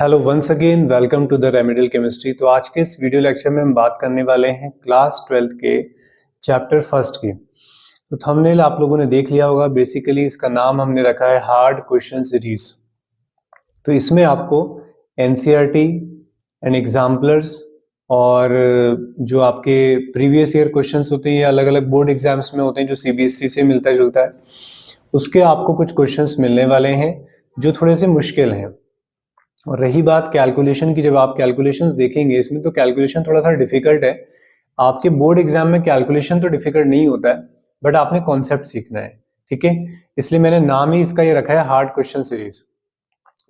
Hello once again welcome to the remedial chemistry. तो आज के इस वीडियो लेक्चर में हम बात करने वाले हैं क्लास 12th के चैप्टर फर्स्ट की। तो थंबनेल आप लोगों ने देख लिया होगा। बेसिकली इसका नाम हमने रखा है हार्ड क्वेश्चन सीरीज। तो इसमें आपको एनसीईआरटी एंड एग्जाम्पलर्स और जो आपके प्रीवियस ईयर क्वेश्चंस होते हैं, अलग अलग बोर्ड एग्जाम्स में होते हैं जो सीबीएसई से मिलता जुलता है, उसके आपको कुछ क्वेश्चंस मिलने वाले हैं जो थोड़े से मुश्किल हैं। और रही बात कैलकुलेशन की, जब आप कैलकुलेशंस देखेंगे इसमें, तो कैलकुलेशन थोड़ा सा डिफिकल्ट है। आपके बोर्ड एग्जाम में कैलकुलेशन तो डिफिकल्ट नहीं होता है, बट आपने कॉन्सेप्ट सीखना है, ठीक है। इसलिए मैंने नाम ही इसका ये रखा है हार्ड क्वेश्चन सीरीज।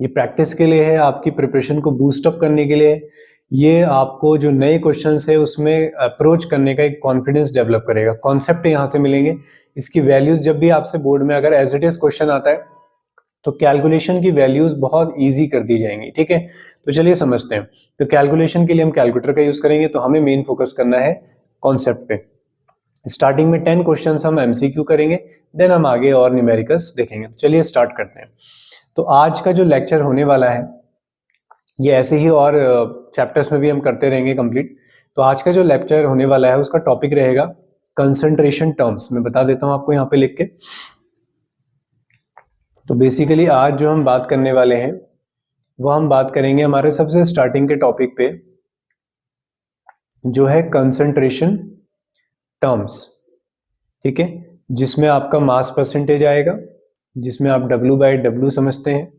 ये प्रैक्टिस के लिए है, आपकी प्रिपरेशन को बूस्ट अप करने के लिए। ये आपको जो नए क्वेश्चंस है उसमें अप्रोच करने का एक कॉन्फिडेंस डेवलप करेगा। कॉन्सेप्ट यहाँ से मिलेंगे, इसकी वैल्यूज जब भी आपसे बोर्ड में अगर एज इट इज क्वेश्चन आता है तो कैलकुलेशन की वैल्यूज बहुत इजी कर दी जाएंगी, ठीक है। तो चलिए समझते हैं। तो कैलकुलेशन के लिए हम कैलकुलेटर का यूज करेंगे, तो हमें मेन फोकस करना है कॉन्सेप्ट पे। स्टार्टिंग में 10 क्वेश्चंस हम एमसीक्यू करेंगे, देन हम आगे और न्यूमेरिकल्स देखेंगे। तो चलिए स्टार्ट करते हैं। तो आज का जो लेक्चर होने वाला है ये ऐसे ही और चैप्टर्स में भी हम करते रहेंगे कंप्लीट। तो आज का जो लेक्चर होने वाला है उसका टॉपिक रहेगा कंसंट्रेशन टर्म्स। मैं बता देता हूं आपको यहाँ पे लिख के। तो बेसिकली आज जो हम बात करने वाले हैं वो हम बात करेंगे हमारे सबसे स्टार्टिंग के टॉपिक पे, जो है कंसंट्रेशन टर्म्स, ठीक है। जिसमें आपका मास परसेंटेज आएगा, जिसमें आप W/W समझते हैं,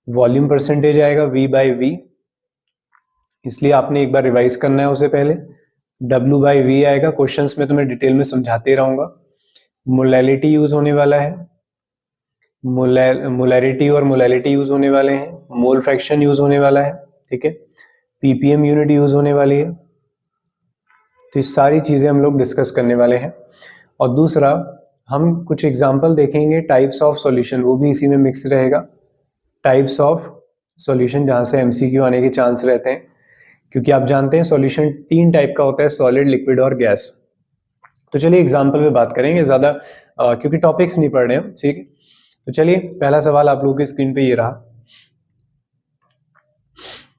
वॉल्यूम परसेंटेज आएगा V/V। इसलिए आपने एक बार रिवाइज करना है उसे पहले। W/V आएगा, क्वेश्चंस में तो मैं डिटेल में समझाते रहूंगा। मोलैलिटी यूज होने वाला है, मोलैरिटी और मोलैलिटी यूज होने वाले हैं, मोल फ्रैक्शन यूज होने वाला है, ठीक है। पीपीएम यूनिट यूज होने वाली है। तो ये सारी चीजें हम लोग डिस्कस करने वाले हैं। और दूसरा, हम कुछ एग्जांपल देखेंगे टाइप्स ऑफ सॉल्यूशन, वो भी इसी में मिक्स रहेगा। टाइप्स ऑफ सॉल्यूशन जहां से एमसीक्यू आने के चांस रहते हैं, क्योंकि आप जानते हैं सॉल्यूशन 3 टाइप का होता है, सॉलिड, लिक्विड और गैस। तो चलिए एग्जाम्पल में बात करेंगे ज्यादा, क्योंकि टॉपिक्स नहीं पढ़ रहे हम, ठीक है। तो चलिए पहला सवाल आप लोगों की स्क्रीन पे ये रहा,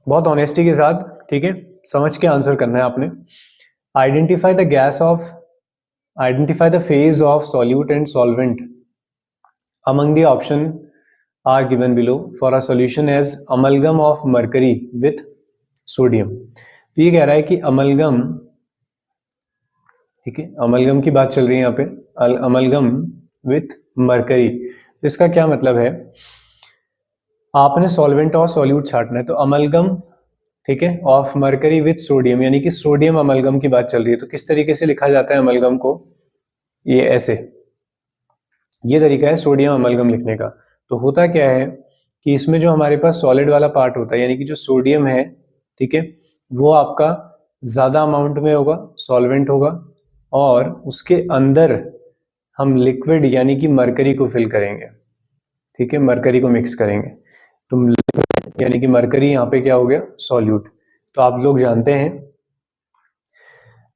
बहुत ऑनेस्टी के साथ, ठीक है, समझ के आंसर करना है आपने। Identify the gas of identify the phase of solute and solvent among the option are given below for a solution as amalgam of mercury with sodium. तो ये कह रहा है कि अमलगम, ठीक है, अमलगम की बात चल रही है यहाँ पे, अमलगम विथ मरकरी। तो इसका क्या मतलब है, आपने सॉल्वेंट और सॉल्यूट छांटना है, तो अमलगम, ठीक है, ऑफ मरकरी विथ सोडियम, यानी कि सोडियम अमलगम की बात चल रही है। तो किस तरीके से लिखा जाता है अमलगम को, ये ऐसे, ये तरीका है सोडियम अमलगम लिखने का। तो होता क्या है कि इसमें जो हमारे पास सॉलिड वाला पार्ट होता है, यानी कि जो सोडियम है, ठीक है, वो आपका ज्यादा अमाउंट में होगा, सॉल्वेंट होगा, और उसके अंदर हम लिक्विड यानी कि मरकरी को फिल करेंगे, ठीक है, मरकरी को मिक्स करेंगे। तो यानी कि मरकरी यहाँ पे क्या हो गया, सॉल्यूट। तो आप लोग जानते हैं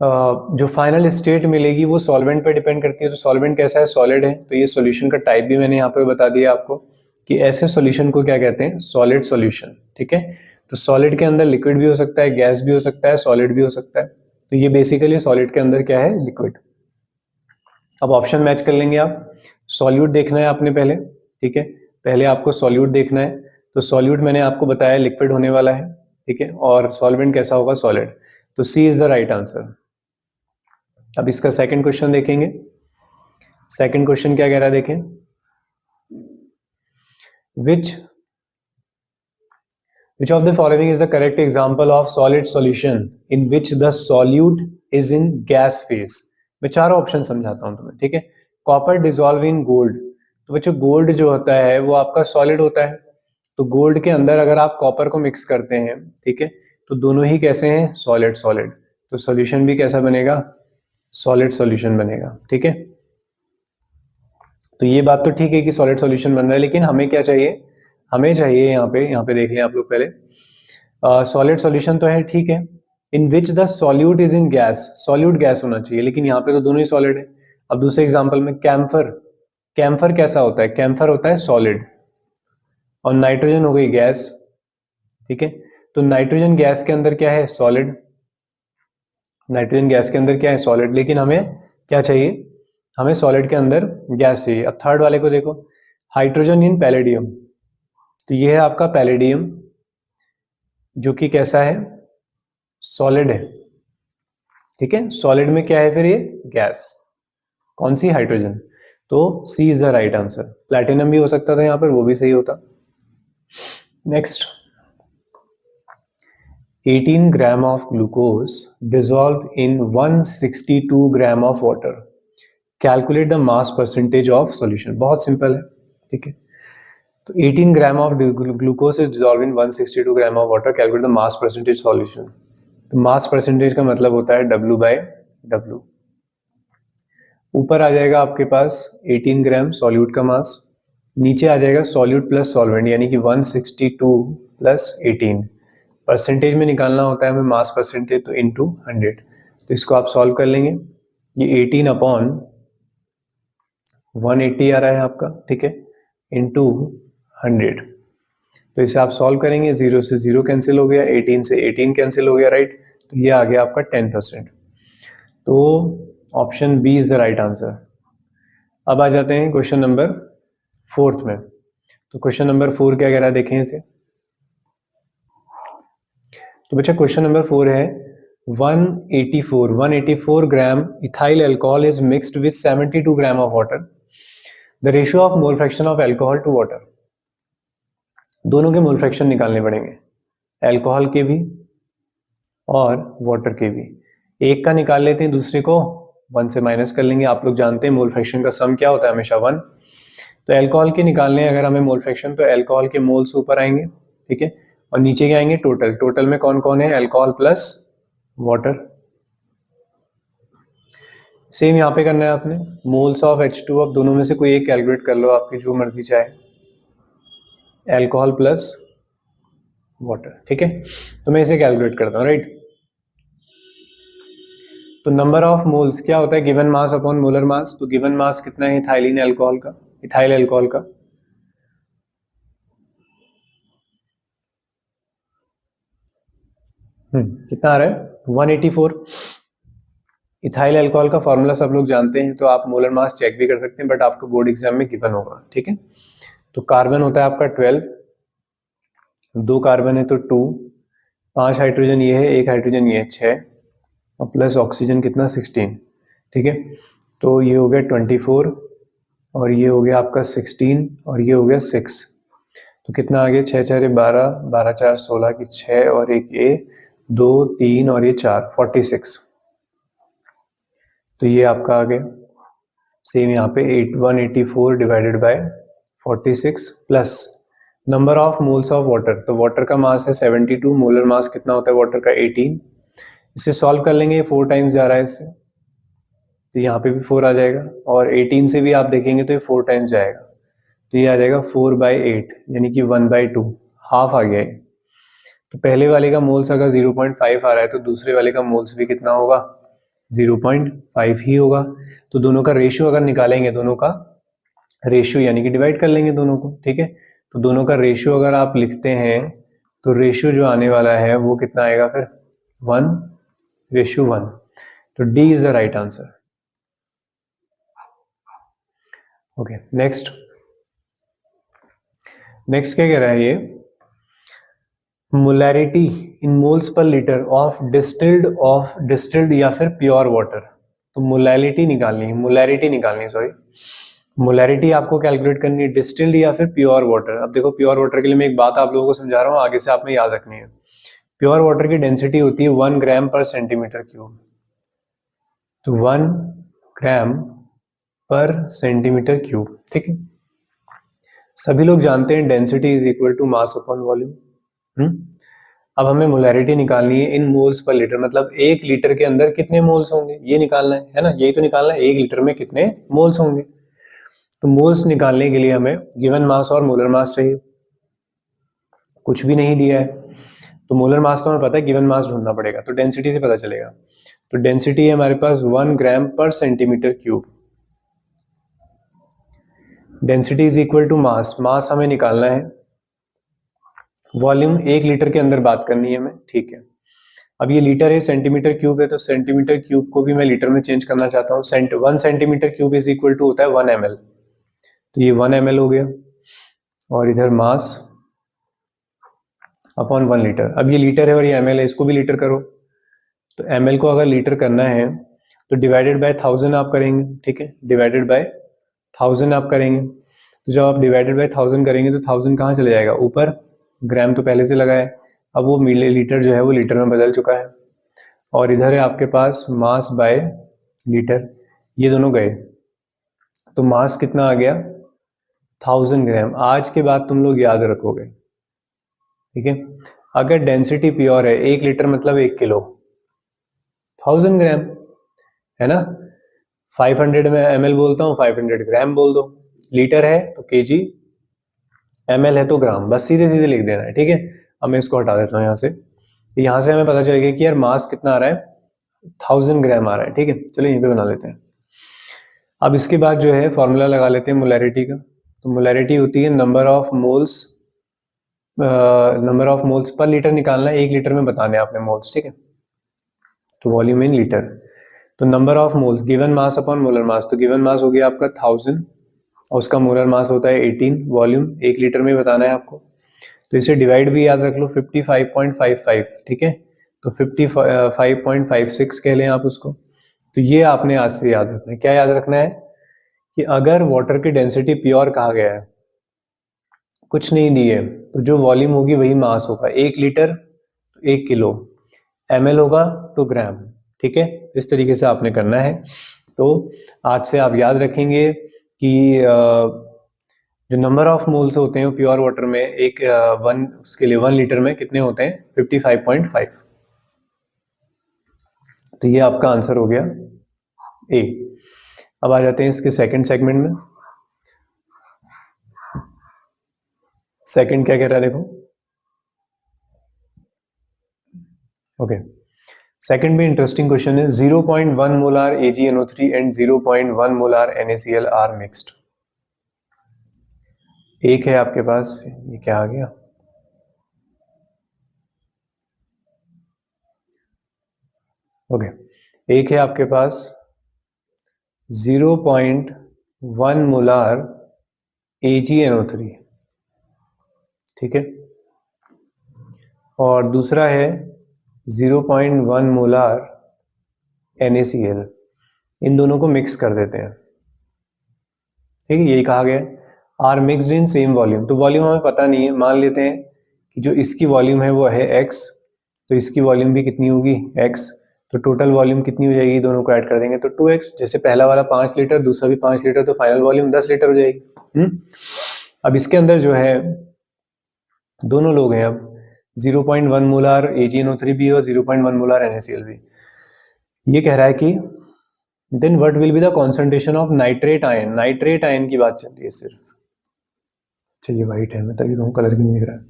जो फाइनल स्टेट मिलेगी वो सॉल्वेंट पे डिपेंड करती है। तो सॉल्वेंट कैसा है, सॉलिड है। तो ये सॉल्यूशन का टाइप भी मैंने यहाँ पे बता दिया आपको कि ऐसे सॉल्यूशन को क्या कहते हैं, सॉलिड सॉल्यूशन, ठीक है। तो सॉलिड के अंदर लिक्विड भी हो सकता है, गैस भी हो सकता है, सॉलिड भी हो सकता है। तो ये बेसिकली सॉलिड के अंदर क्या है, लिक्विड। अब ऑप्शन मैच कर लेंगे आप। सॉल्यूट देखना है आपने पहले, ठीक है, पहले आपको सॉल्यूट देखना है। तो सॉल्यूट मैंने आपको बताया लिक्विड होने वाला है, ठीक है, और सॉल्वेंट कैसा होगा, सॉलिड। तो C is the right answer. अब इसका सेकंड क्वेश्चन देखेंगे। सेकंड क्वेश्चन क्या कह रहा है, देखें। which of the following is the correct example of solid solution in which the solute is in gas phase। मैं चारों ऑप्शन समझाता हूं तुम्हें, ठीक है। Copper dissolve in gold. तो बच्चों गोल्ड जो होता है वो आपका सॉलिड होता है। तो गोल्ड के अंदर अगर आप कॉपर को मिक्स करते हैं, ठीक है, तो दोनों ही कैसे हैं, सॉलिड सॉलिड। तो सॉल्यूशन भी कैसा बनेगा, सॉलिड सॉल्यूशन बनेगा, ठीक है। तो ये बात तो ठीक है कि सॉलिड सॉल्यूशन बन रहा है, लेकिन हमें क्या चाहिए, हमें चाहिए यहाँ पे देख लें आप लोग पहले, सॉलिड सॉल्यूशन तो है, ठीक है, in which the solute is in gas, solute gas होना चाहिए, लेकिन यहाँ पे तो दोनों ही सॉलिड है। अब दूसरे एग्जांपल में कैम्फर, कैम्फर कैसा होता है, कैम्फर होता है सॉलिड, और नाइट्रोजन हो गई गैस, ठीक है। तो नाइट्रोजन गैस के अंदर क्या है, सॉलिड, नाइट्रोजन गैस के अंदर क्या है, सॉलिड, लेकिन हमें क्या चाहिए, हमें सॉलिड के अंदर गैस चाहिए। अब थर्ड वाले को देखो, हाइड्रोजन इन पैलेडियम, तो ये है आपका पैलेडियम, जो कि कैसा है, सॉलिड है, ठीक है। सॉलिड में क्या है फिर, ये गैस, कौन सी, हाइड्रोजन, तो C is the right answer. Platinum भी हो सकता था यहाँ पर, वो भी सही होता। Next, 18 gram of glucose dissolve in 162 gram of water, calculate the mass percentage of solution. बहुत सिंपल है, ठीक है। तो 18 gram of glucose is dissolve in 162 gram of water, calculate the mass percentage solution. तो मास परसेंटेज का मतलब होता है W/W। ऊपर आ जाएगा आपके पास 18 ग्राम सॉल्यूट का मास, नीचे आ जाएगा सॉल्यूट प्लस सॉल्वेंट, यानी कि 162 प्लस 18। परसेंटेज में निकालना होता है हमें मास परसेंटेज, तो इंटू 100। तो इसको आप सॉल्व कर लेंगे, ये 18 अपॉन 180 आ रहा है आपका, ठीक है, इंटू 100। तो इसे आप सॉल्व करेंगे, 0 से 0 कैंसिल हो गया, 18 से 18 कैंसिल हो गया, राइट। तो ये आ गया आपका 10%। तो option B is the right answer. अब आ जाते हैं क्वेश्चन नंबर 4 में। तो क्वेश्चन नंबर 4 क्या कह रहा है, देखें इसे। तो बच्चा क्वेश्चन नंबर 4 है, 184 gram ethyl alcohol is mixed with 72 gram of water, the ratio of mole fraction of alcohol to water. दोनों के मोल फ्रैक्शन निकालने पड़ेंगे, अल्कोहल के भी और वाटर के भी। एक का निकाल लेते हैं, दूसरे को 1 से माइनस कर लेंगे। आप लोग जानते हैं मोल फ्रैक्शन का सम क्या होता है, हमेशा 1। तो अल्कोहल के निकालने अगर हमें मोल फ्रैक्शन, तो अल्कोहल के मोल्स ऊपर आएंगे, ठीक है, और नीचे क्या आएंगे, टोटल। टोटल में कौन कौन है, अल्कोहल प्लस वाटर। सेम यहाँ पे करना है आपने, मोल्स ऑफ H2, अब दोनों में से कोई एक कैलकुलेट कर लो, आपकी जो मर्जी चाहे, अल्कोहल प्लस वाटर, ठीक है। तो मैं इसे कैलकुलेट करता हूँ, राइट। तो नंबर ऑफ मोल्स क्या होता है, गिवन मास अपॉन मोलर मास। तो गिवन मास कितना है इथाइलिन अल्कोहल का, इथाइल अल्कोहल का, कितना आ रहा है, 184। इथाइल अल्कोहल का फॉर्मूला सब लोग जानते हैं, तो आप मोलर मास चेक भी कर सकते हैं, बट आपको बोर्ड एग्जाम में गिवन होगा, ठीक है। तो कार्बन होता है आपका 12, 2 कार्बन है तो 2, 5 हाइड्रोजन ये है, 1 हाइड्रोजन ये है, 6, और प्लस ऑक्सीजन कितना, 16, ठीक है। तो ये हो गया 24, और ये हो गया आपका 16, और ये हो गया 6। तो कितना आ गया, 6 4 12, 12 4 16 की 6, और एक ये 2 3 और ये 4, 46। तो ये आपका आ गया। सेम यहाँ पे 184 divided by 46 plus number of moles of water. तो वाटर का मास है 72, मोलर मास कितना होता है वाटर का, 18। इसे सॉल्व कर लेंगे, 4 टाइम्स जा रहा है इससे, तो यहाँ पे भी 4 आ जाएगा, और 18 से भी आप देखेंगे तो ये 4 टाइम्स जाएगा, तो ये आ जाएगा 4/8, यानी कि 1/2, हाफ आ गया है। तो पहले वाले का मोल्स अगर 0.5 आ रहा है, तो दूसरे वाले का मोल्स भी कितना होगा, 0.5 ही होगा। तो दोनों का रेशियो अगर निकालेंगे, दोनों का रेशियो यानी कि डिवाइड कर लेंगे दोनों को, ठीक है। तो दोनों का रेशियो अगर आप लिखते हैं, तो रेशियो जो आने वाला है वो कितना आएगा फिर, 1:1। तो D is the right answer. Okay, next क्या कह रहा है ये, molarity in moles per litre of distilled या फिर प्योर वाटर। तो मोलैरिटी निकालनी है, सॉरी, मोलैरिटी आपको कैलकुलेट करनी है, डिस्टिल्ड या फिर प्योर वाटर। अब देखो, प्योर वाटर के लिए मैं एक बात आप लोगों को समझा रहा हूँ, आगे से आपने याद रखनी है। प्योर वाटर की डेंसिटी होती है 1 ग्राम पर सेंटीमीटर क्यूब। तो 1 ग्राम पर सेंटीमीटर क्यूब, ठीक है। सभी लोग जानते हैं density is equal to mass upon volume. अब हमें मोलैरिटी निकालनी है इन मोल्स पर लीटर, मतलब 1 लीटर के अंदर कितने मोल्स होंगे, ये निकालना है ना, यही तो निकालना है, 1 लीटर में कितने मोल्स होंगे। तो मोल्स निकालने के लिए हमें गिवन मास और मोलर मास चाहिए, कुछ भी नहीं दिया है, तो मोलर मास तो हमें पता है, गिवन मास ढूंढना पड़ेगा, तो डेंसिटी से पता चलेगा। तो डेंसिटी है हमारे पास 1 gram per centimetre cube. Density is equal to mass, mass हमें निकालना है वॉल्यूम 1 लीटर के अंदर बात करनी है हमें, ठीक है। अब ये लीटर है, सेंटीमीटर क्यूब है, तो सेंटीमीटर क्यूब को भी मैं लीटर में चेंज करना चाहता हूँ। 1 centimetre cube is equal to होता है 1 ml, तो ये 1 ml हो गया। और इधर मास अपॉन 1 लीटर। अब ये लीटर है और ये ml है, इसको भी लीटर करो। तो ml को अगर लीटर करना है तो डिवाइडेड बाय 1000 आप करेंगे, ठीक है, डिवाइडेड बाय 1000 आप करेंगे। तो जब आप डिवाइडेड बाय 1000 करेंगे तो 1000 कहाँ चले जाएगा ऊपर, ग्राम तो पहले से लगा है, अब वो मिलीलीटर जो है वो लीटर में बदल चुका है। और इधर है आपके पास मास बाय लीटर, ये दोनों गए, तो मास कितना आ गया 1000 ग्राम। आज के बाद तुम लोग याद रखोगे, ठीक है। अगर डेंसिटी प्योर है, 1 लीटर मतलब 1 किलो, 1000 ग्राम है ना। 500 में ml बोलता हूँ, 500 ग्राम बोल दो। लीटर है तो केजी, ml है तो ग्राम, बस सीधे सीधे लिख देना है, ठीक है। अब मैं इसको हटा देता हूँ यहाँ से, तो यहाँ से हमें पता चलेगा कि यार मास कितना आ रहा है 1000 ग्राम आ रहा है, ठीक है। चलो यहीं पे बना लेते हैं। अब इसके बाद जो है फॉर्मूला लगा लेते हैं मोलैरिटी का। तो मोलैरिटी होती है number of moles per litre निकालना है, 1 लीटर में बताने आपने मोल्स, ठीक है। तो वॉल्यूम इन लीटर, तो number of moles given mass upon molar मास, तो गिवन मास हो गया आपका 1000 और उसका मोलर मास होता है 18, वॉल्यूम 1 लीटर में बताना है आपको। तो इसे डिवाइड भी याद रख लो, 55.55, ठीक है। तो 55.56 कह लें आप उसको। तो ये आपने आज से याद रखना है। क्या याद रखना है कि अगर वाटर की डेंसिटी प्योर कहा गया है, कुछ नहीं दी है, तो जो वॉल्यूम होगी वही मास होगा। 1 लीटर तो 1 किलो, ml होगा तो ग्राम, ठीक है। इस तरीके से आपने करना है। तो आज से आप याद रखेंगे कि जो नंबर ऑफ मोल्स होते हैं प्योर वाटर में उसके लिए 1 लीटर में कितने होते हैं 55.5। तो ये आपका आंसर हो गया ए। अब आ जाते हैं इसके सेकंड सेगमेंट में। सेकंड क्या कह रहा है देखो, ओके। सेकंड में इंटरेस्टिंग क्वेश्चन है, 0.1 molar AgNO3 and 0.1 molar NaCl are mixed. एक है आपके पास, ये क्या आ गया, ओके। एक है आपके पास 0.1 मोलार AgNO3, ठीक है, और दूसरा है 0.1 मोलार NaCl। इन दोनों को मिक्स कर देते हैं, ठीक है। यही कहा गया are mixed in same volume. तो वॉल्यूम हमें पता नहीं है, मान लेते हैं कि जो इसकी वॉल्यूम है वो है x, तो इसकी वॉल्यूम भी कितनी होगी x, तो टोटल वॉल्यूम कितनी हो जाएगी, दोनों को ऐड कर देंगे तो 2x। जैसे पहला वाला 5 लीटर, दूसरा भी 5 लीटर, तो फाइनल वॉल्यूम 10 लीटर हो जाएगी। अब इसके अंदर जो है दोनों लोग हैं, अब 0.1 मोलार AgNO3 भी और 0.1 मोलार NaCl भी। ये कह रहा है कि then what will be the concentration of nitrate ion. Nitrate ion की बात चल रही है सिर्फ, चलिए वाइट है, मैं तभी कहूँ कलर भी नहीं दिख रहा है,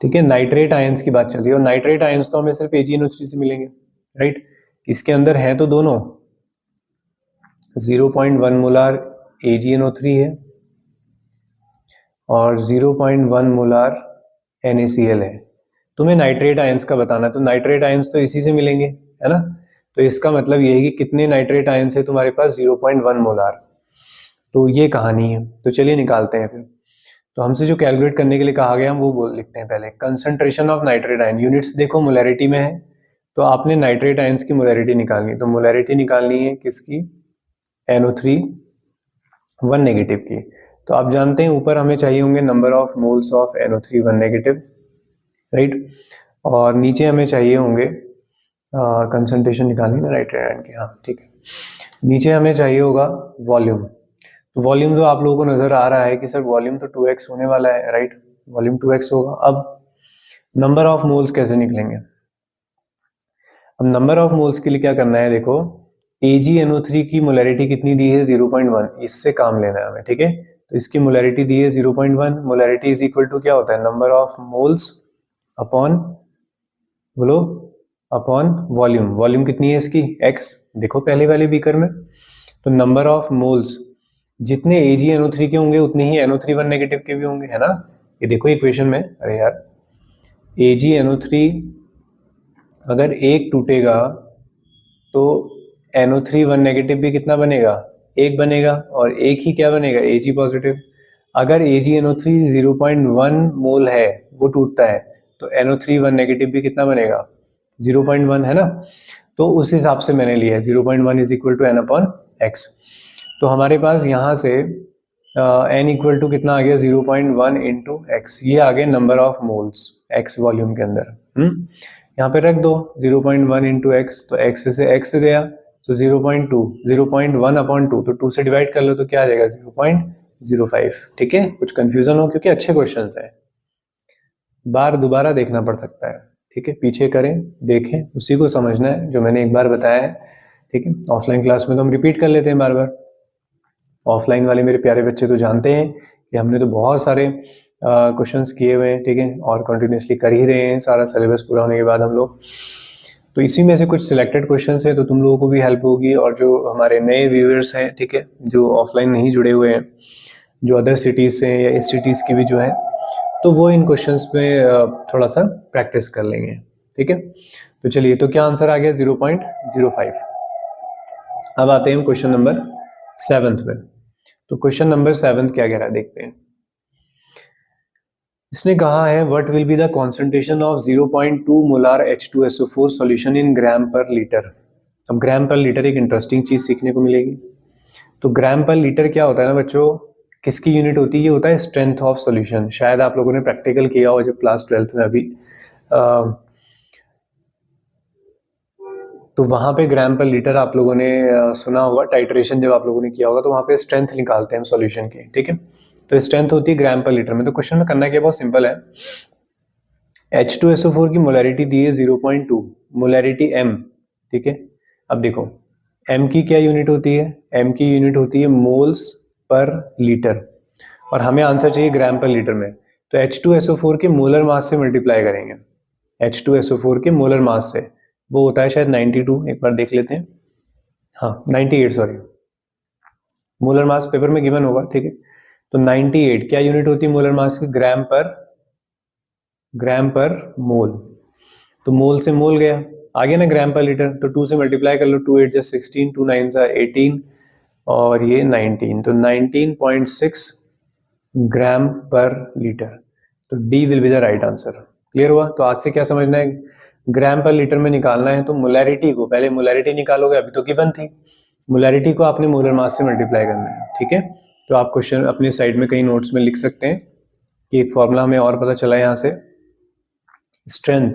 ठीक है। नाइट्रेट आयंस की बात चल रही है, और नाइट्रेट आयंस तो हमें सिर्फ AgNO3 से मिलेंगे, राइट। इसके अंदर है तो दोनों, 0.1 मोलार AgNO3 है और 0.1 मोलार NaCl है। तुम्हें नाइट्रेट आयंस का बताना है, तो नाइट्रेट आयंस तो इसी से मिलेंगे, है ना। तो इसका मतलब ये है कि कितने नाइट्रेट आयंस है तुम्हारे पास, 0.1 मोलार। तो ये कहानी है। तो चलिए निकालते हैं फिर। तो हमसे जो कैलकुलेट करने के लिए कहा गया हम वो लिखते हैं पहले। Concentration of nitrate ion, units देखो मोलैरिटी में है, तो आपने नाइट्रेट आयंस की मोलैरिटी निकालनी है। तो मोलैरिटी निकालनी है किसकी, NO3 1 नेगेटिव की। तो आप जानते हैं ऊपर हमें चाहिए होंगे number of moles of NO3 1 negative, right. और नीचे हमें चाहिए होंगे कंसंट्रेशन निकालनी है नाइट्रेट आयन की, हाँ ठीक है। नीचे हमें चाहिए होगा वॉल्यूम। तो वॉल्यूम तो आप लोगों को नजर आ रहा है कि सर वॉल्यूम तो 2x होने वाला है, राइट, वॉल्यूम 2x होगा। अब नंबर ऑफ मोल्स कैसे निकलेंगे, अब नंबर ऑफ मोल्स के लिए क्या करना है, देखो AgNO3 की मोलैरिटी कितनी दी है 0.1, इससे काम लेना है हमें, ठीक है। तो इसकी मोलैरिटी दी है 0.1, मोलैरिटी इज इक्वल टू क्या होता है, नंबर ऑफ मोल्स अपॉन, बोलो, अपॉन वॉल्यूम। वॉल्यूम कितनी है इसकी x, देखो पहले वाले बीकर में। तो नंबर ऑफ मोल्स, जितने AgNO3 के होंगे उतने ही NO3 1 नेगेटिव के भी होंगे, है ना। ये देखो इक्वेशन में, अरे यार AgNO3 अगर एक टूटेगा तो NO3 1 नेगेटिव भी कितना बनेगा, एक बनेगा, और एक ही क्या बनेगा, Ag पॉजिटिव। अगर AgNO3 0.1 मोल है, वो टूटता है, तो NO3 1 नेगेटिव भी कितना बनेगा, 0.1 है ना। तो उस हिसाब से मैंने लिया है 0.1 is equal to n upon x. तो हमारे पास यहाँ से n इक्वल टू कितना आ गया, 0.1 इंटू एक्स, ये आ गया number of moles x volume के अंदर। यहाँ पे रख दो 0.1 इंटू एक्स, तो x से x गया तो 0.2, 0.1 अपॉन 2, तो 2 से डिवाइड कर लो तो क्या आ जाएगा 0.05। ठीक है, कुछ कंफ्यूजन हो क्योंकि अच्छे क्वेश्चन है, बार दोबारा देखना पड़ सकता है। ठीक है, पीछे करें, देखें, उसी को समझना है जो मैंने एक बार बताया है। ठीक है, ऑफलाइन क्लास में तो हम रिपीट कर लेते हैं बार बार। ऑफलाइन वाले मेरे प्यारे बच्चे तो जानते हैं कि हमने तो बहुत सारे क्वेश्चंस किए हुए हैं। ठीक है, और कंटिन्यूसली कर ही रहे हैं सारा सिलेबस पूरा होने के बाद हम लोग। तो इसी में से कुछ सिलेक्टेड क्वेश्चंस है, तो तुम लोगों को भी हेल्प होगी, और जो हमारे नए व्यूअर्स हैं, ठीक है, जो ऑफलाइन नहीं जुड़े हुए हैं, जो अदर सिटीज़ से या इस सिटीज़ की भी जो है, तो वो इन क्वेश्चंस में थोड़ा सा प्रैक्टिस कर लेंगे। ठीक है, तो चलिए, तो क्या आंसर आ गया 0.05। अब आते हैं क्वेश्चन नंबर 7 में। तो क्वेश्चन नंबर 7 क्या कह रहा है देखते हैं। इसने कहा है what will be the concentration of 0.2 molar H2SO4 solution in gram per litre. अब ग्राम पर लीटर एक इंटरेस्टिंग चीज सीखने को मिलेगी। तो ग्राम पर लीटर क्या होता है ना बच्चों, किसकी यूनिट होती है, ये होता है स्ट्रेंथ ऑफ सॉल्यूशन। शायद आप लोगों ने प्रैक्टिकल किया हो जब क्लास 12th में अभी, तो वहां पे ग्राम पर लीटर आप लोगों ने सुना होगा। टाइट्रेशन जब आप लोगों ने किया होगा तो वहां पे स्ट्रेंथ निकालते हैं हम सॉल्यूशन की। ठीक है, तो स्ट्रेंथ होती है ग्राम पर लीटर में। तो क्वेश्चन में करना क्या, बहुत सिंपल है। H2SO4 की मोलैरिटी दी है 0.2, मोलैरिटी M। ठीक है, अब देखो M की क्या यूनिट होती है, M की यूनिट होती है मोल्स पर लीटर, और हमें आंसर चाहिए ग्राम पर लीटर में। तो H2SO4 के मोलर मास से मल्टीप्लाई करेंगे। H2SO4 के मोलर मास से, वो होता है शायद 92, एक बार देख लेते हैं। हाँ 98, सॉरी, मोलर मास पेपर में गिवन होगा। ठीक है, तो 98 क्या यूनिट होती है मोलर मास की, ग्राम पर मोल। तो मोल से मोल गया, आ गया ना ग्राम पर लीटर, तो 2 से मल्टीप्लाई कर लो, 2 8 जा 16, 2 9 जा 18, और ये 19, तो 19.6 ग्राम पर लीटर। तो D will be the right answer. Clear हुआ। तो आज से क्या समझना है, ग्राम पर लीटर में निकालना है तो मोलैरिटी को, पहले मोलैरिटी निकालोगे, अभी तो गिवन थी, मोलैरिटी को आपने मोलर मास से मल्टीप्लाई करना है। ठीक है, तो आप क्वेश्चन अपने साइड में कहीं नोट्स में लिख सकते हैं कि एक फॉर्मूला हमें और पता चला यहाँ से, स्ट्रेंथ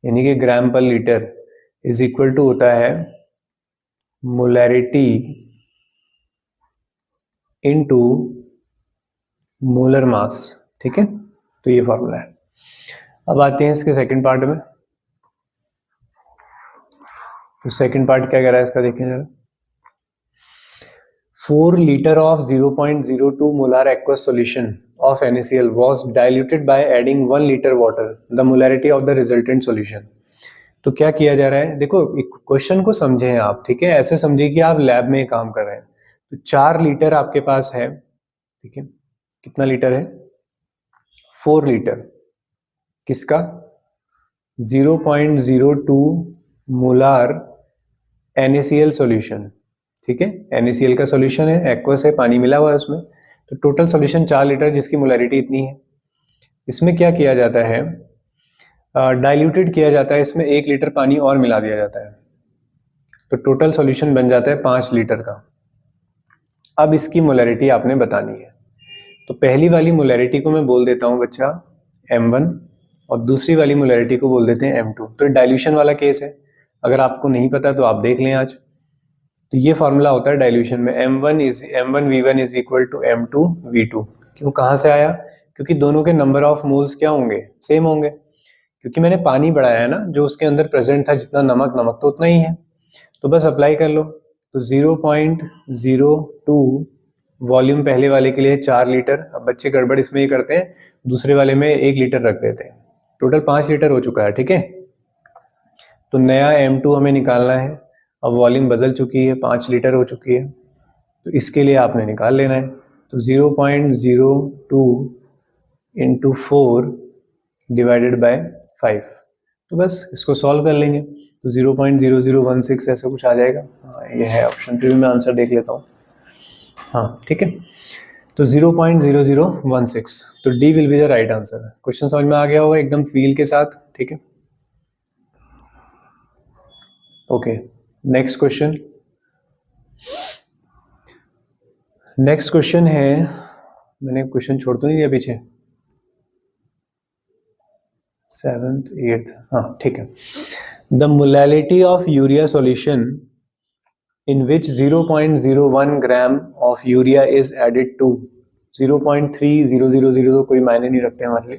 यानी कि ग्राम per litre is equal to होता है मोलैरिटी इनटू मोलर मास। ठीक है, तो ये फॉर्मूला है। अब आते हैं इसके सेकंड पार्ट में। तो सेकंड पार्ट क्या कह रहा है इसका, देखें जरा। 4 liter of 0.02 molar aqueous solution of NaCl was diluted by adding 1 liter water. The molarity of the resultant solution. तो क्या किया जा रहा है, देखो क्वेश्चन को समझें आप। ठीक है, ऐसे समझिए कि आप लैब में काम कर रहे हैं। तो 4 लीटर आपके पास है। ठीक है, कितना लीटर है, 4 लीटर, किसका, 0.02 मोलार NaCl सॉल्यूशन। ठीक है, NaCl का सॉल्यूशन है, एक्वस है, पानी मिला हुआ है उसमें। तो टोटल सॉल्यूशन 4 लीटर, जिसकी मोलैरिटी इतनी है। इसमें क्या किया जाता है, डाइल्यूटेड किया जाता है, इसमें 1 लीटर पानी और मिला दिया जाता है, तो टोटल सॉल्यूशन बन जाता है 5 लीटर का। अब इसकी मोलैरिटी आपने बतानी है। तो पहली वाली मोलैरिटी को मैं बोल देता हूं बच्चा M1, और दूसरी वाली मोलैरिटी को बोल देते हैं M2। तो डाइल्यूशन वाला केस है, अगर आपको नहीं पता तो आप देख लें आज। तो ये फॉर्मूला होता है डाइल्यूशन में, M1V1 is equal to M2V2। क्यों, कहाँ से आया, क्योंकि दोनों के नंबर ऑफ मोल्स क्या होंगे, सेम होंगे, क्योंकि मैंने पानी बढ़ाया है ना, जो उसके अंदर प्रेजेंट था, जितना नमक, नमक तो उतना ही है। तो बस अप्लाई कर लो। तो 0.02 वॉल्यूम पहले वाले के लिए 4 लीटर। अब बच्चे गड़बड़ इसमें ही करते हैं, दूसरे वाले में 1 लीटर रख देते हैं, टोटल 5 लीटर हो चुका है। ठीक है, तो नया M2 हमें निकालना है। अब वॉल्यूम बदल चुकी है, 5 लीटर हो चुकी है, तो इसके लिए आपने निकाल लेना है। तो 0.02 इंटू 4 डिवाइडेड बाय 5। तो बस इसको सॉल्व कर लेंगे तो 0.0016 ऐसा कुछ आ जाएगा। हाँ ये है ऑप्शन पे भी, मैं आंसर देख लेता हूँ। हाँ ठीक है, तो 0.0016, तो D will be the right answer. Question समझ में आ गया होगा एकदम फील के साथ, ठीक है। Okay, next question. Next question है, मैंने क्वेश्चन छोड़ तो नहीं दिया पीछे, 7th 8th, हाँ ठीक है। The molality of urea solution in which 0.01 gram of urea is added to 0.3000 तो कोई मायने नहीं रखते हमारे लिए,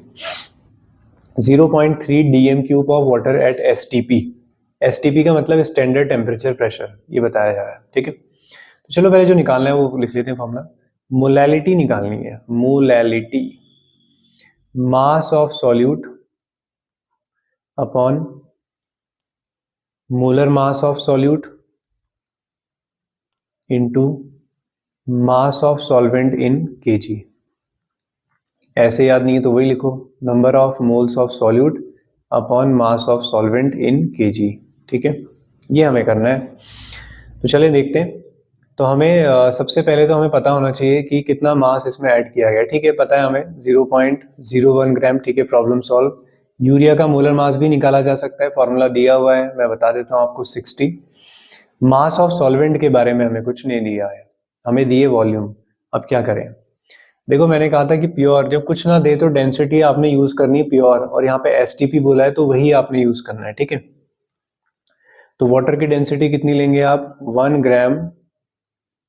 0.3 dm cube of water at STP। STP का मतलब स्टैंडर्ड टेम्परेचर प्रेशर, ये बताया जा रहा है, ठीक है। तो चलो पहले जो निकालना है वो लिख लेते हैं फॉर्मूला। मोलैलिटी निकालनी है, molality mass of solute upon molar mass of solute into mass of solvent in kg। ऐसे याद नहीं है तो वही लिखो, number of moles of solute upon mass of solvent in kg, ठीक है। ये हमें करना है, तो चलिए देखते हैं। तो हमें सबसे पहले तो हमें पता होना चाहिए कि कितना मास इसमें ऐड किया गया, ठीक है। पता है हमें 0.01 ग्राम, ठीक है, प्रॉब्लम सॉल्व। यूरिया का मोलर मास भी निकाला जा सकता है, फॉर्मूला दिया हुआ है, मैं बता देता हूँ आपको, 60। मास ऑफ सॉल्वेंट के बारे में हमें कुछ नहीं दिया है, हमें दिए वॉल्यूम। अब क्या करें, देखो मैंने कहा था कि प्योर, जब कुछ ना दे तो डेंसिटी आपने यूज करनी है प्योर, और यहाँ पे STP बोला है तो वही आपने यूज करना है, ठीक है। तो वाटर की डेंसिटी कितनी लेंगे आप, 1 gram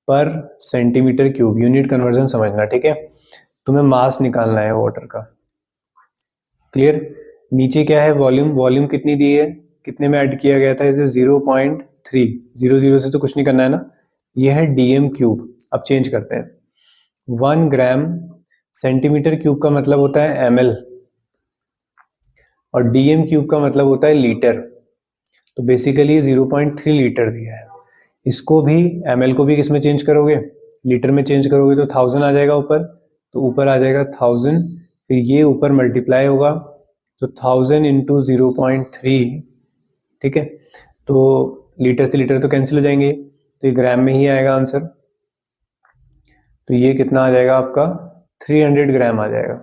per centimetre cube, unit conversion समझना, ठीक है। तुम्हें मास निकालना है वाटर का, क्लियर। नीचे क्या है, वॉल्यूम, वॉल्यूम कितनी दी है, कितने में ऐड किया गया था इसे, 0.300 से तो कुछ नहीं करना है ना, ये है dm क्यूब। अब चेंज करते हैं, 1 ग्राम सेंटीमीटर क्यूब का मतलब होता है ml, और dm क्यूब का मतलब होता है लीटर। तो बेसिकली 0.3 लीटर दिया है, इसको भी ml को भी किस में चेंज करोगे, लीटर में चेंज करोगे तो 1000 आ जाएगा ऊपर, तो ऊपर आ जाएगा 1000, फिर ये ऊपर मल्टीप्लाई होगा तो 1000 इंटू 0.3, ठीक है। तो लीटर से लीटर तो कैंसिल हो जाएंगे, तो ये ग्राम में ही आएगा आंसर। तो ये कितना आ जाएगा आपका, 300 ग्राम आ जाएगा।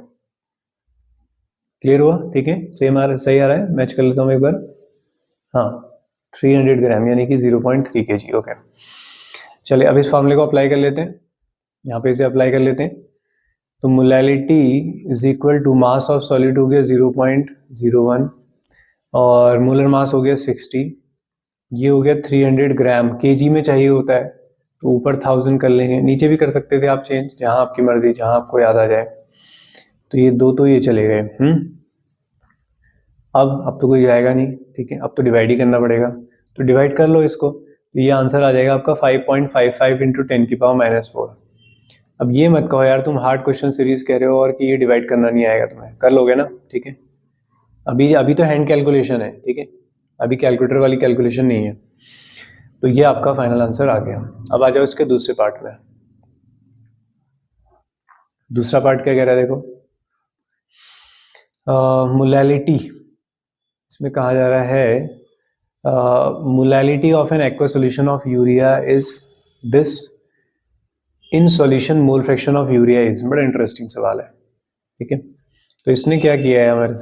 क्लियर हुआ, ठीक है, सेम सही आ रहा है, मैच कर लेता हूँ एक बार। हाँ 300 ग्राम यानी कि 0.3 kg, ओके। चलिए अब इस फॉर्मूले को अप्लाई कर लेते हैं, यहाँ पे इसे अप्लाई कर लेते हैं। तो molality is equal to mass of solid हो गया 0.01 और मोलर मास हो गया 60, ये हो गया 300 ग्राम, kg में चाहिए होता है तो ऊपर 1000 कर लेंगे, नीचे भी कर सकते थे आप चेंज, जहां आपकी मर्जी, जहां आपको याद आ जाए। तो ये दो तो ये चले गए, अब तो कोई जाएगा नहीं, ठीक है, अब तो डिवाइड ही करना पड़ेगा, तो डिवाइड कर लो इसको, तो ये आंसर आ जाएगा आपका 5.55 इंटू 10⁻⁻⁴। अब ये मत कहो यार तुम हार्ड क्वेश्चन सीरीज कह रहे हो और कि ये डिवाइड करना नहीं आएगा तुम्हें, कर लोगे ना, ठीक है। अभी तो हैंड कैलकुलेशन है, ठीक है, अभी कैलकुलेटर वाली कैलकुलेशन नहीं है। तो ये आपका फाइनल आंसर आ गया। अब आ जाओ इसके दूसरे पार्ट में। दूसरा पार्ट क्या कह रहा है, देखो, मोलैलिटी, इसमें कहा जा रहा है molality of N aqua solution of urea is this, in solution mole fraction of urea is. बड़ा इंटरेस्टिंग सवाल है, ठीक है। तो इसने क्या किया है हमारे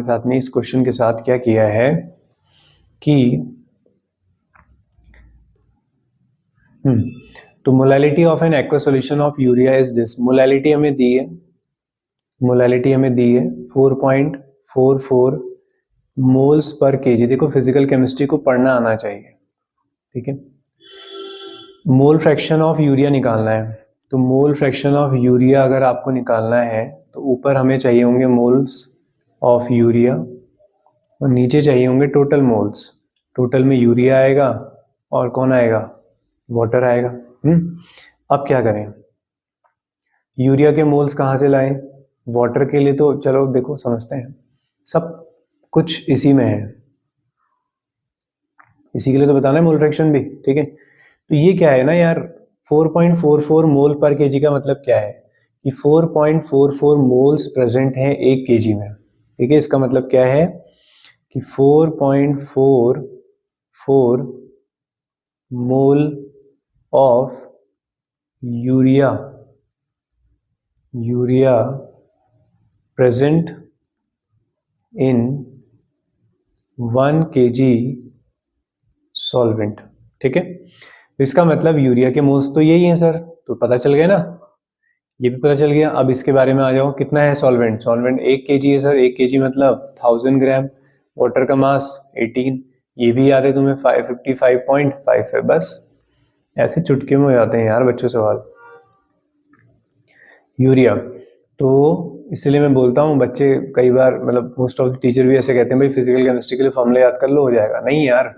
साथ ने इस क्वेश्चन के साथ क्या किया है कि तो molality of N aqua solution of urea is this, molality हमें दी है, 4.44 मोल्स पर केजी। देखो फिजिकल केमिस्ट्री को पढ़ना आना चाहिए, ठीक है। मोल फ्रैक्शन ऑफ यूरिया निकालना है, तो मोल फ्रैक्शन ऑफ यूरिया अगर आपको निकालना है तो ऊपर हमें चाहिए होंगे मोल्स ऑफ यूरिया और नीचे चाहिए होंगे टोटल मोल्स। टोटल में यूरिया आएगा और कौन आएगा, वाटर आएगा। अब क्या करें, यूरिया के मोल्स कहाँ से लाएं, वाटर के लिए तो चलो देखो समझते हैं, सब कुछ इसी में है, इसी के लिए तो बताना है मोल फ्रैक्शन भी, ठीक है। तो ये क्या है ना यार, 4.44 मोल पर केजी का मतलब क्या है कि 4.44 मोल्स प्रेजेंट हैं 1 केजी में, ठीक है, इसका मतलब क्या है कि 4.44 mole of urea present in 1 kg solvent. ठीक है, तो इसका मतलब यूरिया के मोल्स तो यही है सर, तो पता चल गया ना, ये भी पता चल गया। अब इसके बारे में आ जाओ, कितना है सॉल्वेंट? सॉल्वेंट 1 kg है सर, 1 kg मतलब 1000 ग्राम। वाटर का मास 18, ये भी याद है तुम्हें, 555.5 है। बस ऐसे चुटकी में हो जाते हैं यार बच्चों सवाल। यूरिया, तो इसलिए मैं बोलता हूँ बच्चे कई बार, मतलब मोस्ट ऑफ टीचर भी ऐसे कहते हैं भाई फिजिकल केमिस्ट्री के लिए फॉर्मूला याद कर लो हो जाएगा। नहीं यार,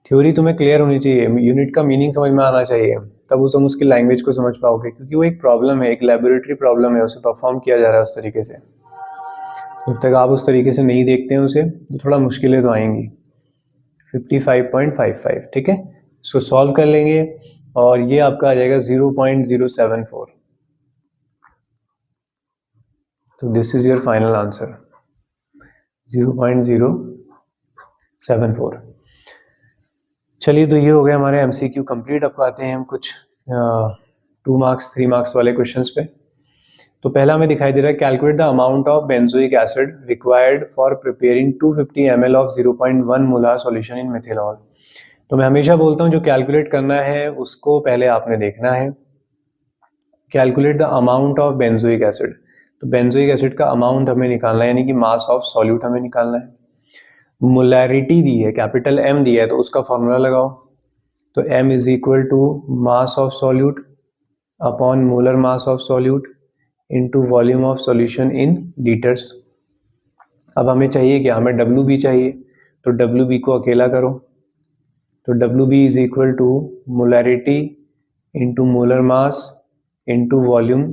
थ्योरी तुम्हें क्लियर होनी चाहिए, यूनिट का मीनिंग समझ में आना चाहिए, तब तुम उसकी लैंग्वेज को समझ पाओगे, क्योंकि वो एक प्रॉब्लम है, एक लेबोरेटरी प्रॉब्लम है, उसे परफॉर्म किया जा रहा है उस तरीके से। जब तक आप उस तरीके से नहीं देखते हैं उसे, तो थोड़ा मुश्किलें तो आएंगी। 55.55, ठीक है, इसको सॉल्व कर लेंगे और ये आपका आ जाएगा 0.074। तो this is your final answer, 0.074। चलिए, तो ये हो गया हमारे MCQ कंप्लीट। अब आते हैं हम कुछ 2 मार्क्स 3 मार्क्स वाले क्वेश्चंस पे। तो पहला हमें दिखाई दे रहा है, calculate the amount of benzoic acid required for preparing 250 ml of 0.1 molar solution in methanol. तो मैं हमेशा बोलता हूँ जो कैलकुलेट करना है उसको पहले आपने देखना है। Calculate the amount of benzoic acid, तो बेंजोइक एसिड का अमाउंट हमें निकालना है, यानी कि मास ऑफ सॉल्यूट हमें निकालना है। मोलैरिटी दी है, कैपिटल M दिया है, तो उसका फॉर्मूला लगाओ। तो M is equal to mass of solute upon molar mass of solute into volume of solution in litres. अब हमें चाहिए क्या? हमें WB चाहिए, तो WB को अकेला करो, तो WB is equal to molarity into molar mass into volume,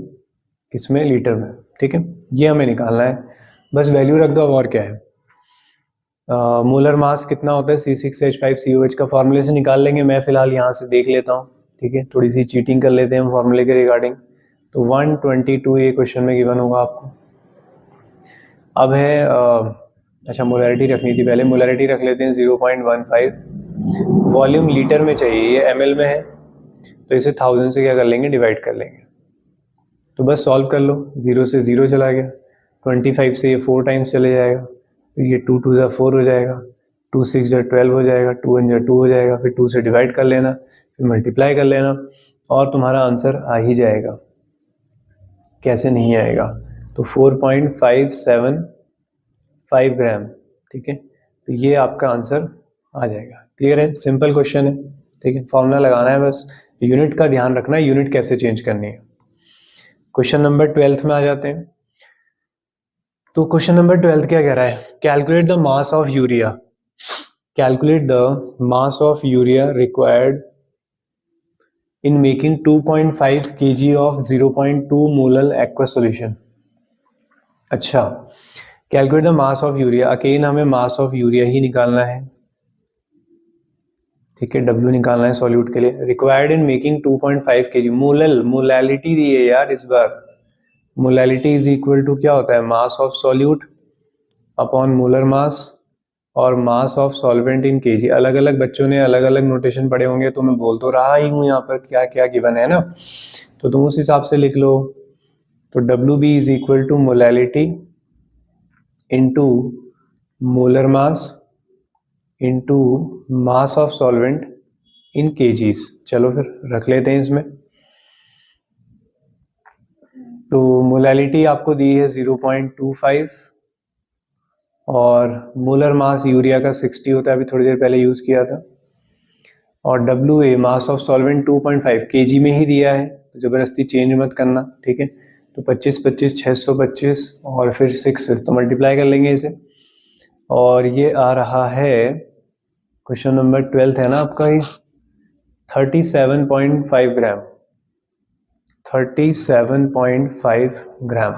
किसमें? लीटर में। ठीक है, ये हमें निकालना है, बस वैल्यू रख दो। अब और क्या है, मोलर मास कितना होता है? C6H5COH का फॉर्मूले से निकाल लेंगे। मैं फिलहाल यहाँ से देख लेता हूँ, ठीक है, थोड़ी सी चीटिंग कर लेते हैं हम फॉर्मूले के रिगार्डिंग। तो 122 ये क्वेश्चन में गिवन होगा आपको। अब है अच्छा, मोलैरिटी रखनी थी पहले, मोलैरिटी रख लेते हैं 0.15। वॉल्यूम लीटर में चाहिए, ये ml में है, तो इसे 1000 से क्या कर लेंगे? डिवाइड कर लेंगे। तो बस सॉल्व कर लो, 0 से 0 चला गया, 25 से ये 4 टाइम्स चले जाएगा, तो ये 2 2 ज़ा 4 हो जाएगा, 2 6 ज़ा 12 हो जाएगा, 2 1 ज़ा 2 हो जाएगा, फिर 2 से डिवाइड कर लेना, फिर मल्टीप्लाई कर लेना, और तुम्हारा आंसर आ ही जाएगा। कैसे नहीं आएगा? तो 4.575 ग्राम। ठीक है, तो ये आपका आंसर आ जाएगा। क्लियर है? सिंपल क्वेश्चन है, ठीक है, फॉर्मूला लगाना है बस, यूनिट का ध्यान रखना है, यूनिट कैसे चेंज करनी है। क्वेश्चन नंबर 12 में आ जाते हैं। तो क्वेश्चन नंबर 12 क्या कह रहा है? Calculate the mass of urea, calculate the mass of urea required in making 2.5 kg of 0.2 molar aqua solution. अच्छा, calculate the mass of urea, again हमें मास ऑफ यूरिया ही निकालना है, ठीक है, W निकालना है सॉल्यूट के लिए। Required in making 2.5 kg, molality दी है यार इस बार। मोलैलिटी इज इक्वल टू क्या होता है? Mass of solute upon molar mass और mass of solvent in KG. अलग अलग बच्चों ने अलग अलग नोटेशन पढ़े होंगे, तो मैं बोल तो रहा ही हूँ यहाँ पर क्या क्या गिवन है ना, तो तुम उस हिसाब से लिख लो। तो WB is equal to molality into molar mass into mass of solvent in kgs. चलो फिर रख लेते हैं इसमें। तो मोलैलिटी आपको दी है 0.25 और मोलर मास यूरिया का 60 होता है, अभी थोड़ी देर पहले यूज किया था, और WA mass of solvent 2.5 kg में ही दिया है, तो जबरदस्ती चेंज मत करना, ठीक है। तो 25 25 625 और फिर 6 तो मल्टीप्लाई कर लेंगे इसे, और ये आ रहा है क्वेश्चन नंबर 12 है ना आपका, ये 37.5 gram, 37.5 gram.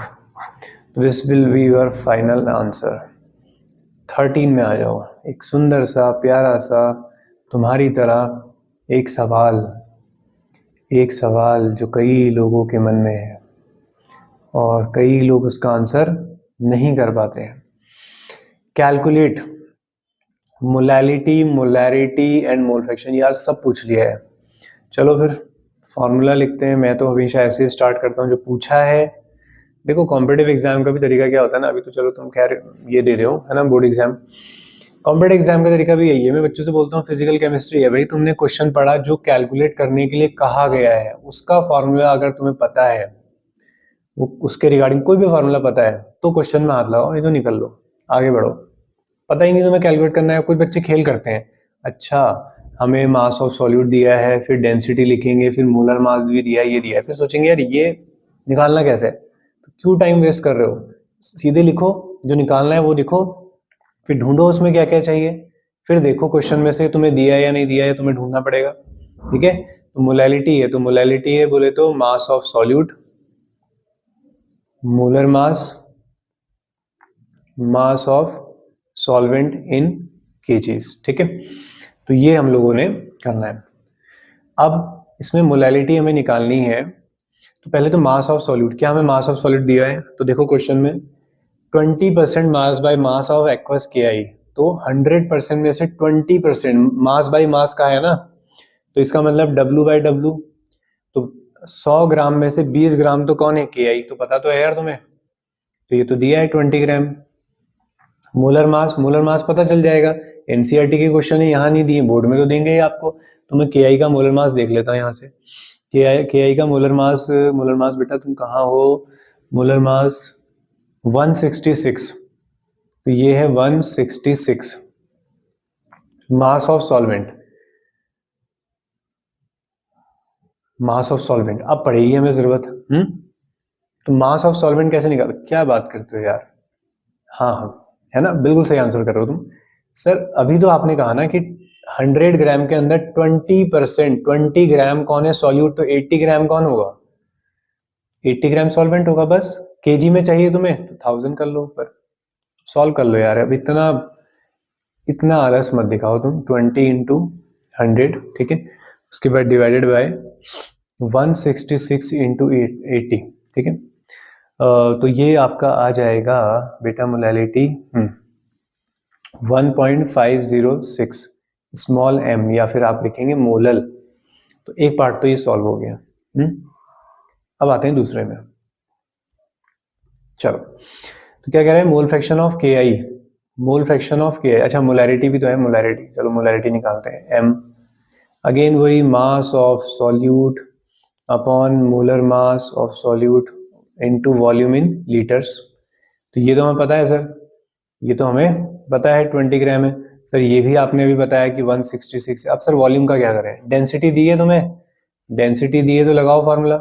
This will be your final answer. 13 में आ जाओ। एक सुंदर सा प्यारा सा तुम्हारी तरह एक सवाल जो कई लोगों के मन में है और कई लोग उसका आंसर नहीं कर पाते हैं। Calculate molarity and mole fraction, यार सब पूछ लिया है। चलो फिर फॉर्मूला लिखते हैं। मैं तो हमेशा ऐसे ही स्टार्ट करता हूँ जो पूछा है। देखो कॉम्पिटिटिव एग्जाम का भी तरीका क्या होता है ना, अभी तो चलो तुम खैर ये दे रहे हो है ना बोर्ड एग्जाम, कॉम्पिटिटिव एग्जाम का तरीका भी यही है। मैं बच्चों से बोलता हूँ फिजिकल केमिस्ट्री है भाई, तुमने क्वेश्चन पढ़ा, जो कैलकुलेट करने के लिए कहा गया है उसका फॉर्मूला अगर तुम्हें पता है, वो उसके रिगार्डिंग कोई भी फॉर्मूला पता है तो क्वेश्चन में हाथ लगाओ, नहीं तो निकल लो, आगे बढ़ो। पता ही नहीं तुम्हें कैलकुलेट करना है। कुछ बच्चे खेल करते हैं, अच्छा हमें मास ऑफ सॉल्यूट दिया है, फिर डेंसिटी लिखेंगे, फिर मोलर मास भी दिया है, ये दिया है, फिर सोचेंगे यार ये निकालना कैसे है, तो क्यों टाइम वेस्ट कर रहे हो, सीधे लिखो, जो निकालना है वो लिखो, फिर ढूंढो उसमें क्या क्या चाहिए, फिर देखो क्वेश्चन में से तुम्हें दिया है या नहीं दिया है, तुम्हें ढूंढना पड़ेगा। ठीक है, तो मोलैलिटी है, तो मोलैलिटी है बोले तो मास of solute, molar mass, mass of solvent in KGs. ठीक है, तो ये हम लोगों ने करना है। अब इसमें मोलैलिटी हमें निकालनी है, तो पहले तो मास ऑफ सॉल्यूट, क्या हमें मास ऑफ सॉल्यूट दिया है, तो देखो क्वेश्चन में 20% mass by mass of aqueous के आई, तो 100% में से 20% मास बाय मास का है ना, तो इसका मतलब W बाय W, तो 100 ग्राम में से 20 ग्राम तो कौन है, के आई, तो पता तो है यार तुम्हें, तो ये तो दिया है 20 ग्राम। मोलर मास पता चल जाएगा, एनसीईआरटी के क्वेश्चन है, यहाँ नहीं दिए, बोर्ड में तो देंगे ही आपको, तो मैं के आई का मोलर मास देख लेता हूँ यहाँ से। के आई का मोलर मास बेटा तुम कहाँ हो, मोलर मास 166, तो ये है 166 मास of solvent, mass of solvent अब पड़ेगी हमें जरूरत। तो मास ऑफ सॉल्वेंट कैसे निकाल, क्या बात करते हो यार, हाँ हाँ है ना, बिल्कुल सही आंसर कर रहे हो तुम। सर अभी तो आपने कहा ना कि 100 ग्राम के अंदर 20%, 20 ग्राम कौन है सॉल्यूट, तो 80 ग्राम कौन होगा, 80 ग्राम सॉल्वेंट होगा। बस केजी में चाहिए तुम्हें तो 1000 कर लो ऊपर, सॉल्व कर लो यार। अब इतना इतना आलस मत दिखाओ तुम, 20 इंटू 100, ठीक है, उसके बाद डिवाइडेड बाय 166 इंटू 80, ठीक है। तो ये आपका आ जाएगा बेटा मोलैलिटी 1.506 स्मॉल m, या फिर आप लिखेंगे मोलल। तो एक पार्ट तो ये सॉल्व हो गया। अब आते हैं दूसरे में। चलो तो क्या कह रहे हैं, मोल फ्रैक्शन ऑफ के आई, मोल फ्रैक्शन ऑफ के आई, अच्छा मोलैरिटी भी तो है, मोलैरिटी, चलो मोलैरिटी निकालते हैं। m अगेन वही मास of solute upon molar mass of solute into volume in litres. तो ये तो हमें पता है सर, ये तो हमें पता है 20 ग्राम है सर, ये भी आपने अभी बताया कि 166। अब सर वॉल्यूम का क्या करें, डेंसिटी दी है तुम्हें, डेंसिटी दी है तो लगाओ formula,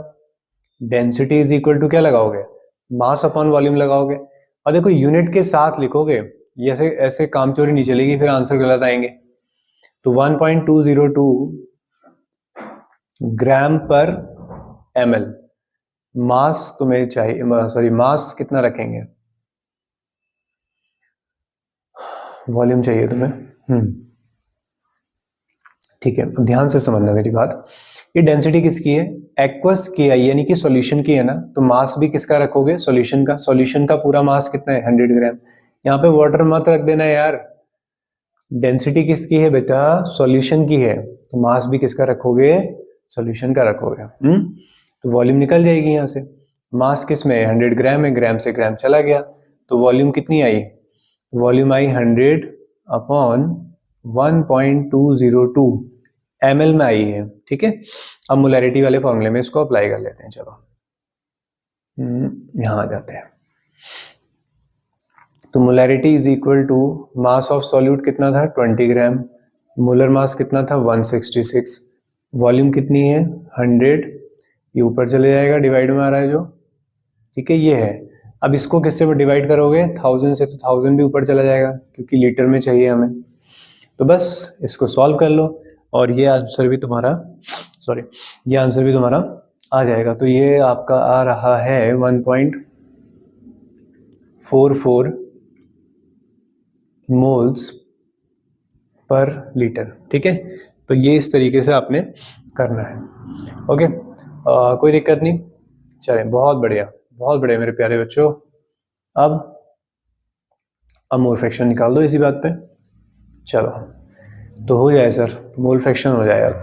density is equal to क्या लगाओगे, मास अपॉन वॉल्यूम लगाओगे। और देखो यूनिट के साथ लिखोगे, ये ऐसे ऐसे कामचोरी नहीं चलेगी, फिर आंसर गलत आएंगे। तो 1.202 ग्राम पर ml मास तुम्हें चाहिए, सॉरी मास कितना रखेंगे, वॉल्यूम चाहिए तुम्हें। ठीक है, अब ध्यान से समझना मेरी बात, ये डेंसिटी किसकी है, एक्वस के आई यानी कि सॉल्यूशन की है ना, तो मास भी किसका रखोगे, सॉल्यूशन का। सॉल्यूशन का पूरा मास कितना है, 100 ग्राम। यहाँ पे वाटर मत रख देना यार, डेंसिटी किसकी है बेटा, सॉल्यूशन की है, तो मास भी किसका रखोगे, सॉल्यूशन का रखोगे। तो वॉल्यूम निकल जाएगी यहाँ से, मास किस में 100 ग्राम है, ग्राम से ग्राम चला गया, तो वॉल्यूम कितनी आई, वॉल्यूम आई 100 अपॉन 1.202 ml में आई है। ठीक है, अब मोलैरिटी वाले फॉर्मूले में इसको अप्लाई कर लेते हैं। चलो यहां आ जाते हैं, तो molarity is equal to mass of solute कितना था 20 ग्राम, मोलर मास कितना था 166, वॉल्यूम कितनी है 100, ये ऊपर चले जाएगा, डिवाइड में आ रहा है जो, ठीक है ये है। अब इसको किससे डिवाइड करोगे, 1000 से, तो 1000 भी ऊपर चला जाएगा क्योंकि लीटर में चाहिए हमें। तो बस इसको सॉल्व कर लो और ये आंसर भी तुम्हारा, सॉरी ये आंसर भी तुम्हारा आ जाएगा। तो ये आपका आ रहा है 1.44 मोल्स पर लीटर। ठीक है, तो ये इस तरीके से आपने करना है। ओके, कोई दिक्कत नहीं, चलें, बहुत बढ़िया बहुत बढ़िया मेरे प्यारे बच्चों। अब अब मोल फ्रैक्शन निकाल दो इसी बात पे। चलो तो हो जाए सर, मोल फ्रैक्शन हो जाए अब।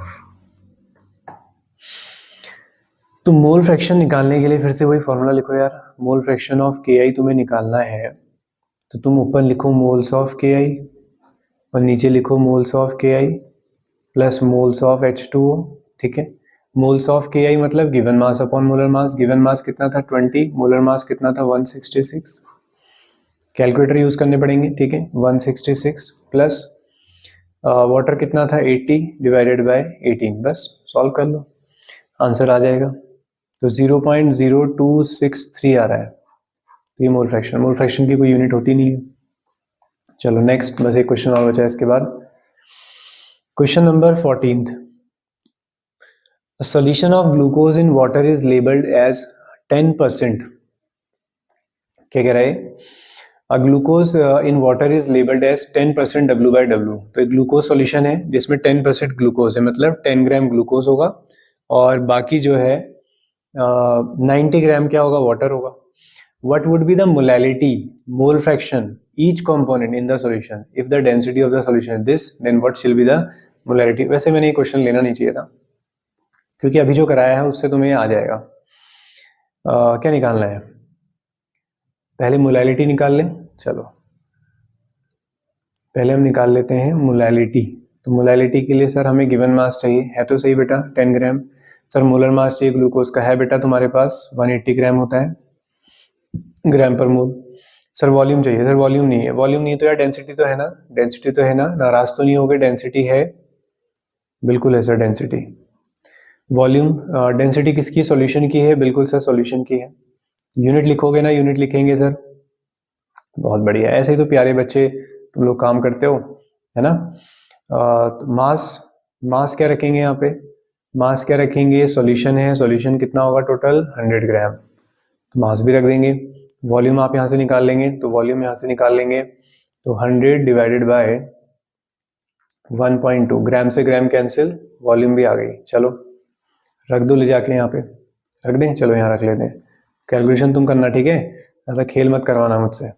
तो मोल फ्रैक्शन निकालने के लिए फिर से वही फॉर्मूला लिखो यार, मोल फ्रैक्शन ऑफ के आई तुम्हें निकालना है तो तुम ऊपर लिखो मोल्स ऑफ के आई और नीचे लिखो मोल्स ऑफ के आई प्लस मोल्स ऑफ H2O। ठीक है, मोल्स ऑफ के आई मतलब गिवन मास अपॉन मोलर मास। गिवन मास कितना था 20, मोलर मास कितना था 166। कैलकुलेटर यूज करने पड़ेंगे। ठीक है, 166 प्लस वाटर कितना था 80 डिवाइडेड बाय 18, बस सॉल्व कर लो आंसर आ जाएगा। तो 0.0263 आ रहा है। तो ये मोल फ्रैक्शन की कोई यूनिट होती नहीं है। चलो नेक्स्ट, बस एक क्वेश्चन और बचा है इसके बाद। Question number 14th, a solution of glucose in water is labeled as 10%। क्या कह रहा है? A glucose in water is labeled as 10% W/W। तो एक ग्लूकोज सॉल्यूशन है जिसमें 10% ग्लूकोज है, मतलब 10 ग्राम ग्लूकोज होगा और बाकी जो है 90 ग्राम क्या होगा, वाटर होगा। What would be the molality, mole fraction, each component in the solution if the density of the solution is this, then what shall be the molality? वैसे मैंने ये क्वेश्चन लेना नहीं चाहिए था क्योंकि अभी जो कराया है उससे तुम्हें आ जाएगा। क्या निकालना है? पहले मोलैलिटी निकाल लें। चलो पहले हम निकाल लेते हैं मोलैलिटी। तो मोलैलिटी के लिए सर हमें गिवन मास चाहिए, है तो सही बेटा 10 ग्राम। सर मोलर मास चाहिए ग्लूकोज का, है बेटा तुम्हारे पास 180 ग्राम होता है ग्राम पर मोल। सर वॉल्यूम चाहिए, सर वॉल्यूम नहीं है। वॉल्यूम नहीं है तो यार डेंसिटी तो है ना, डेंसिटी तो है ना, नाराज तो नहीं हो गए, डेंसिटी है, बिल्कुल है सर डेंसिटी। वॉल्यूम डेंसिटी किसकी, सॉल्यूशन की है, बिल्कुल सर सॉल्यूशन की है। यूनिट लिखोगे ना, यूनिट लिखेंगे सर, बहुत बढ़िया। ऐसे ही तो प्यारे बच्चे तुम लोग काम करते हो, है ना। तो मास क्या रखेंगे यहाँ पे, मास क्या रखेंगे, सॉल्यूशन है, सॉल्यूशन कितना होगा टोटल 100 ग्राम, तो मास भी रख देंगे। वॉल्यूम आप यहाँ से निकाल लेंगे, तो वॉल्यूम यहाँ से निकाल लेंगे, तो 100 डिवाइडेड बाय 1.2, ग्राम से ग्राम कैंसिल, वॉल्यूम भी आ गई। चलो रख दो ले जाके यहाँ पे, रख दें, चलो यहाँ रख लेते हैं। कैलकुलेशन तुम करना, ठीक है, ऐसा खेल मत करवाना मुझसे।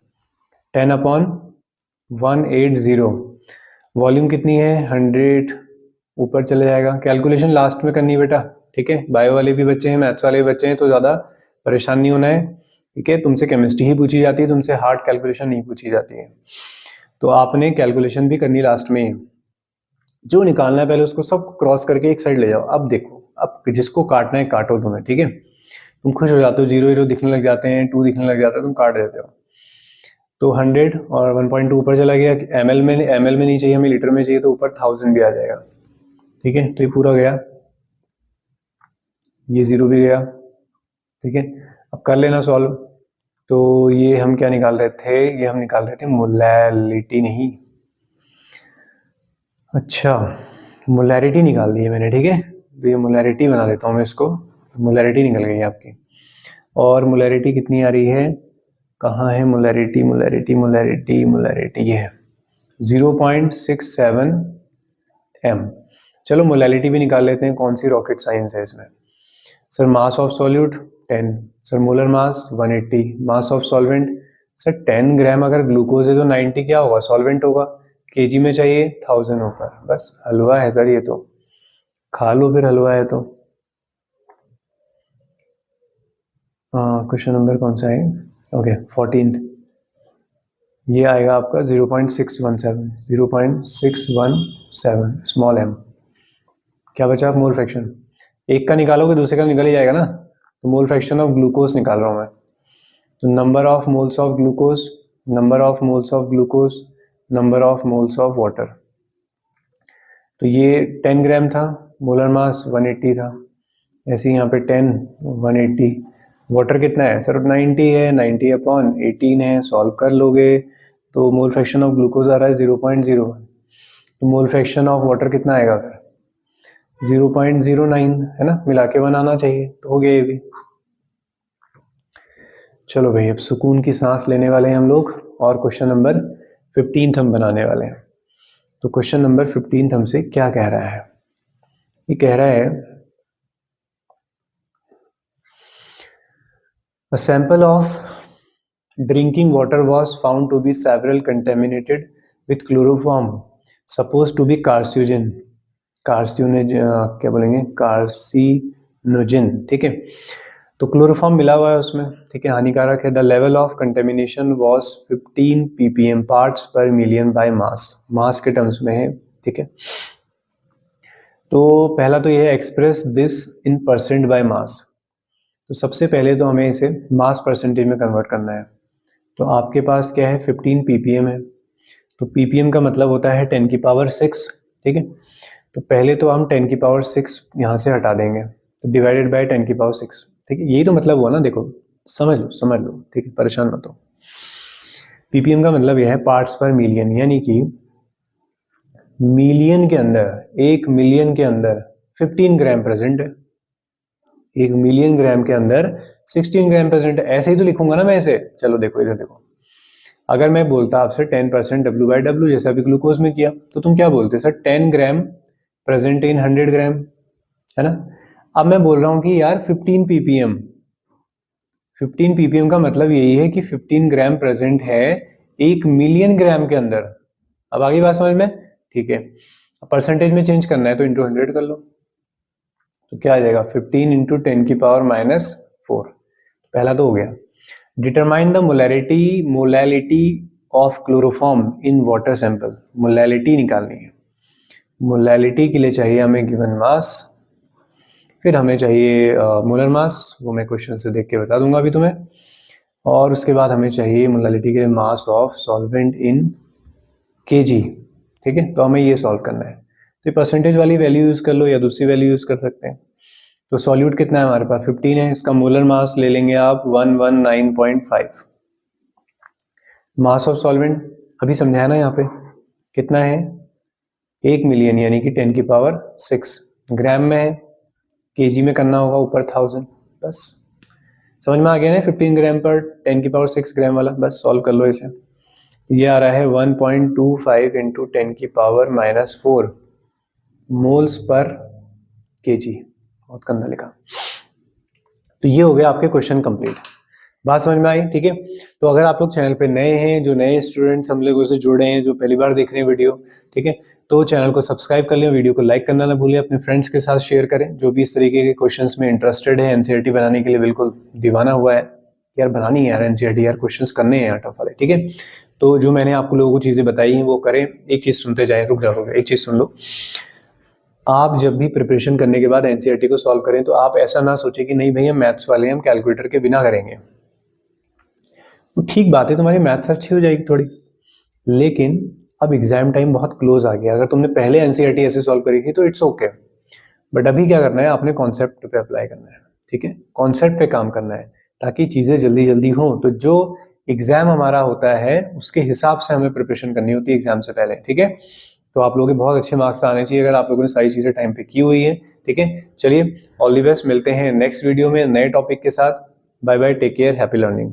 10/180, वॉल्यूम कितनी है 100, ऊपर चले जाएगा। कैलकुलेशन लास्ट में करनी है बेटा, ठीक है। बायो वाले भी बच्चे हैं, मैथ्स वाले भी बच्चे हैं, तो ज़्यादा परेशान नहीं होना है, ठीक है। तुमसे केमिस्ट्री ही पूछी जाती है, तुमसे हार्ड कैलकुलेशन नहीं पूछी जाती है। तो आपने कैलकुलेशन भी करनी लास्ट में ही, जो निकालना है पहले उसको सब क्रॉस करके एक साइड ले जाओ। अब देखो, अब जिसको काटना है काटो तुम्हें, ठीक है। तुम खुश हो जाते हो, 0 दिखने लग जाते हैं, 2 दिखने लग जाता है, तुम काट देते हो। तो 100 और 1.2 ऊपर चला गया। ml में नहीं चाहिए हमें, लीटर में चाहिए, तो ऊपर 1000 भी आ जाएगा, ठीक है। तो ये पूरा गया, ये 0 भी गया, ठीक है। अब कर लेना सॉल्व। तो ये हम क्या निकाल रहे थे, ये हम निकाल रहे थे मोलैलिटी, नहीं, अच्छा मोलैरिटी निकाल दी है मैंने, ठीक है। तो ये मोलैरिटी बना देता हूँ मैं इसको, मोलैरिटी निकल गई आपकी। और मोलैरिटी कितनी आ रही है, कहाँ है मोलैरिटी, मोलैरिटी मोलैरिटी मोलैरिटी, ये है 0.67 m। चलो मोलैलिटी भी निकाल लेते हैं, कौन सी रॉकेट साइंस है इसमें। Sir mass of solute 10, sir molar mass 180, mass of solvent, sir 10 ग्राम अगर ग्लूकोज है तो 90 क्या होगा, सॉल्वेंट होगा। केजी में चाहिए 1000 ऊपर, बस हलवा है सर ये तो, खा लो फिर हलवा है तो। क्वेश्चन नंबर कौन सा है, ओके 14th, ये आएगा आपका 0.617 स्मॉल m। क्या बचा, मोल फ्रैक्शन, एक का निकालोगे दूसरे का निकल ही जाएगा ना। तो मोल फ्रैक्शन ऑफ ग्लूकोज निकाल रहा हूँ मैं। तो number of moles of glucose, number of moles of glucose, number of moles of water. तो ये 10 ग्राम था, मोलर मास 180 था, ऐसे ही यहाँ पे 10 180, वाटर कितना है सर 90 है, 90/18 है, सॉल्व कर लोगे तो मोल फ्रैक्शन ऑफ ग्लूकोज आ रहा है 0.01। तो मोल फ्रैक्शन ऑफ वाटर कितना आएगा फिर 0.09, है ना, मिला के बनाना चाहिए, तो हो गया ये भी। चलो भाई अब सुकून की सांस लेने वाले हैं हम लोग, और क्वेश्चन नंबर 15 हम बनाने वाले हैं। तो क्वेश्चन नंबर 15 हमसे क्या कह रहा है, ये कह रहा है a sample of drinking water was found to be several contaminated with chloroform suppose to be carcinogen, क्या बोलेंगे, कार्सिनोजन, ठीक है। तो क्लोरोफॉर्म मिला हुआ है उसमें, ठीक है, हानिकारक है। The level of contamination was 15 ppm parts पर मिलियन बाय मास के टर्म्स में है, ठीक है। तो पहला तो ये है express this in percent by mass. तो सबसे पहले तो हमें इसे मास परसेंटेज में कन्वर्ट करना है। तो आपके पास क्या है, 15 ppm है, तो ppm का मतलब होता है 10 की पावर 6, ठीक है। तो पहले तो हम 10 की पावर 6 यहाँ से हटा देंगे, तो डिवाइडेड बाय 10 की पावर 6, ठीक है। यही तो मतलब हुआ ना, देखो समझ लो, ठीक है, परेशान मत हो। ppm का मतलब यह है पार्ट्स पर मिलियन, यानी कि मिलियन के अंदर, 1 मिलियन के अंदर 15 ग्राम प्रेजेंट है, 1 मिलियन ग्राम के अंदर 16 ग्राम प्रेजेंट है। ऐसे ही तो लिखूंगा ना मैं इसे। चलो देखो इधर देखो, अगर मैं बोलता आपसे 10% W/W जैसा भी ग्लूकोज में किया, तो तुम क्या बोलते सर 10 ग्राम प्रेजेंट इन 100 ग्राम, है ना। अब मैं बोल रहा हूं कि यार 15 ppm, 15 ppm का मतलब यही है कि 15 ग्राम प्रेजेंट है 1 मिलियन ग्राम के अंदर। अब आगे बात समझ में, ठीक है। परसेंटेज में चेंज करना है तो इंटू 100 कर लो, तो क्या आ जाएगा 15 इंटू 10 की पावर -4। पहला तो हो गया। Determine the molality of chloroform in water sample, molality निकालनी है। मोलैलिटी के लिए चाहिए हमें गिवन मास, फिर हमें चाहिए मोलर मास, वो मैं क्वेश्चन से देख के बता दूंगा अभी तुम्हें, और उसके बाद हमें चाहिए मोलैलिटी के लिए मास ऑफ सॉल्वेंट इन kg, ठीक है। तो हमें ये सॉल्व करना है, तो परसेंटेज वाली वैल्यू यूज कर लो या दूसरी वैल्यू यूज कर सकते हैं। तो सॉल्यूट कितना है हमारे पास 15 है, इसका मोलर मास ले लेंगे आप 119.5। मास ऑफ सॉल्वेंट अभी समझाया ना, यहाँ पे कितना है 1 मिलियन, यानी कि 10 की पावर 6 ग्राम में है, केजी में करना होगा ऊपर 1000, बस समझ में आ गया ना। 15 ग्राम पर 10 की पावर 6 ग्राम वाला, बस सॉल्व कर लो इसे। ये आ रहा है 1.25 इंटू 10 की पावर -4 मोल्स पर केजी, बहुत गंदा लिखा। तो ये हो गया आपके क्वेश्चन कंप्लीट, बात समझ में आई, ठीक है। तो अगर आप लोग चैनल पे नए हैं, जो नए स्टूडेंट्स हम लोगों से जुड़े हैं, जो पहली बार देख रहे हैं वीडियो, ठीक है, तो चैनल को सब्सक्राइब कर लें, वीडियो को लाइक करना ना भूलें, अपने फ्रेंड्स के साथ शेयर करें जो भी इस तरीके के क्वेश्चंस में इंटरेस्टेड है, एनसीईआरटी बनाने के लिए बिल्कुल दीवाना हुआ है, यार बनानी है यार एनसीईआरटी, यार क्वेश्चंस करने हैं यार टफ वाले, ठीक है। तो जो मैंने आपको लोगों को चीजें बताई हैं वो करें। एक चीज सुनते जाए, रुक जाओगे, एक चीज सुन लो, आप जब भी प्रिपरेशन करने के बाद एनसीईआरटी को सॉल्व करें तो आप ऐसा ना सोचें कि नहीं भैया मैथ्स वाले हम कैलकुलेटर के बिना करेंगे। तो ठीक बात है, तुम्हारी मैथ्स अच्छी हो जाएगी थोड़ी, लेकिन अब एग्जाम टाइम बहुत क्लोज आ गया। अगर तुमने पहले एनसीईआरटी ऐसे सॉल्व करी थी तो इट्स ओके, बट अभी क्या करना है, आपने कॉन्सेप्ट पे अप्लाई करना है, ठीक है, कॉन्सेप्ट पे काम करना है ताकि चीजें जल्दी जल्दी हों। तो जो एग्जाम हमारा होता है उसके हिसाब से हमें प्रिपरेशन करनी होती है एग्जाम से पहले, ठीक है। तो आप लोगों के बहुत अच्छे मार्क्स आने चाहिए अगर आप लोगों ने सारी चीजें टाइम पे की हुई है, ठीक है। चलिए ऑल द बेस्ट, मिलते हैं नेक्स्ट वीडियो में नए टॉपिक के साथ। Bye bye, take care, happy learning.